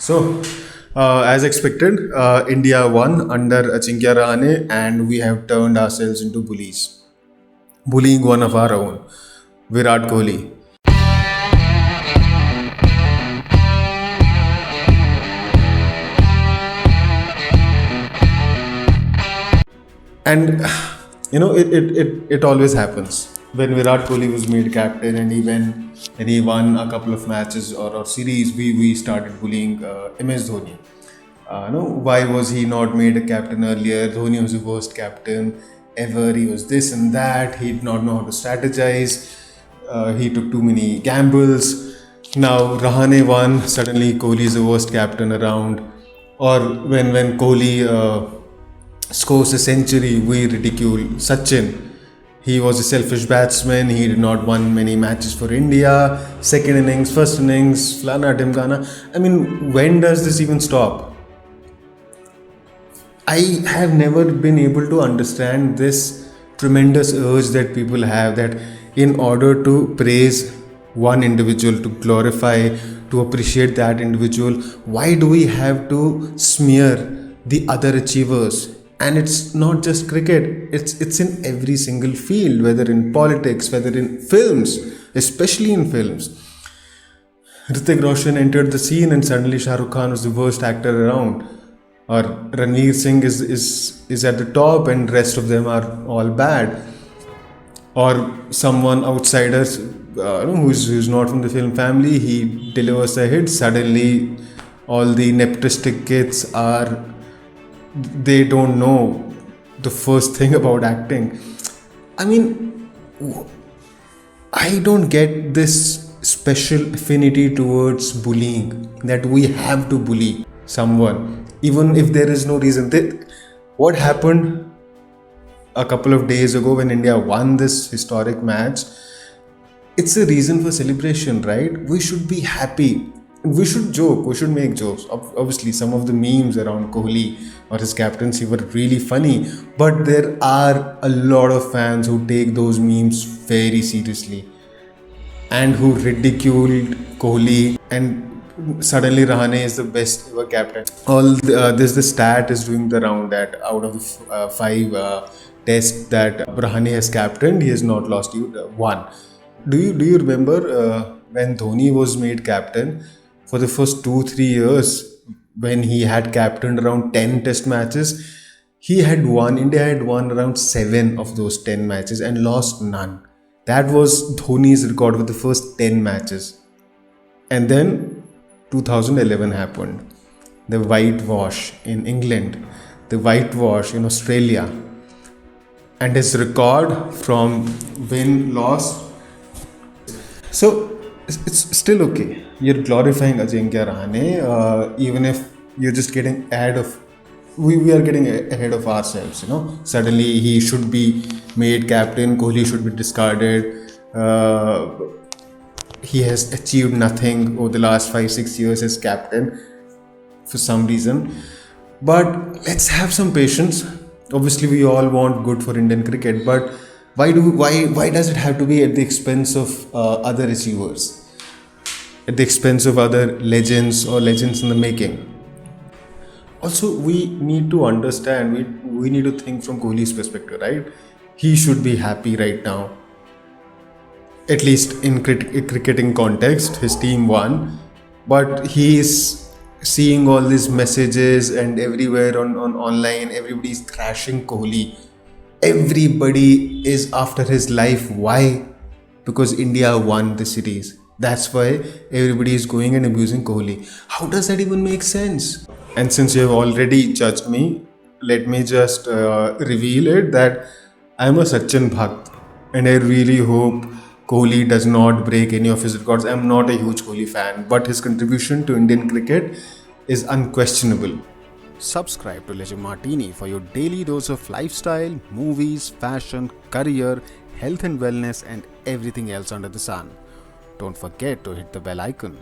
So, as expected, India won under Ajinkya Rahane, and we have turned ourselves into bullies, bullying one of our own, Virat Kohli. And it always happens when Virat Kohli was made captain and he won a couple of matches or series. We started bullying MS Dhoni. Why was he not made a captain earlier? Dhoni was the worst captain ever. He was this and that. He did not know how to strategize. He took too many gambles. Now Rahane won. Suddenly Kohli is the worst captain around. Or when Kohli scores a century, we ridicule Sachin. He was a selfish batsman. He did not won many matches for India. Second innings, first innings, flana dimkana. I mean, when does this even stop? I have never been able to understand this tremendous urge that people have, that in order to praise one individual, to glorify, to appreciate that individual, why do we have to smear the other achievers? And it's not just cricket, it's in every single field, whether in politics, whether in films, especially in films. Hrithik Roshan entered the scene and suddenly Shah Rukh Khan was the worst actor around. Or Ranveer Singh is at the top and rest of them are all bad. Or someone outsiders who's not from the film family, he delivers a hit, suddenly all the nepotistic kids they don't know the first thing about acting. I mean, I don't get this special affinity towards bullying, that we have to bully someone even if there is no reason. What happened a couple of days ago when India won this historic match, it's a reason for celebration, right? We should be happy. We should joke, we should make jokes. Obviously, some of the memes around Kohli or his captaincy were really funny, but there are a lot of fans who take those memes very seriously and who ridiculed Kohli, and suddenly Rahane is the best ever captain. The stat is doing the round that out of the five tests that Rahane has captained, he has not lost one. Do you remember when Dhoni was made captain? For the first 2-3 years, when he had captained around 10 test matches, India had won around 7 of those 10 matches and lost none. That was Dhoni's record for the first 10 matches. And then 2011 happened. The whitewash in England, the whitewash in Australia. And his record from win-loss. So it's still okay. You're glorifying Ajinkya Rahane, even if you're just getting ahead of. We are getting ahead of ourselves. Suddenly he should be made captain. Kohli should be discarded. He has achieved nothing over the last 5-6 years as captain for some reason. But let's have some patience. Obviously, we all want good for Indian cricket, but why does it have to be at the expense of other achievers? At the expense of other legends or legends in the making? Also, we need to understand, we need to think from Kohli's perspective, right? He should be happy right now. At least in cricketing context, his team won. But he is seeing all these messages, and everywhere on online, everybody's thrashing Kohli. Everybody is after his life. Why? Because India won the series. That's why everybody is going and abusing Kohli. How does that even make sense? And since you have already judged me, let me just reveal it that I'm a Sachin Bhakt, and I really hope Kohli does not break any of his records. I'm not a huge Kohli fan, but his contribution to Indian cricket is unquestionable. Subscribe to Legend Martini for your daily dose of lifestyle, movies, fashion, career, health and wellness, and everything else under the sun. Don't forget to hit the bell icon.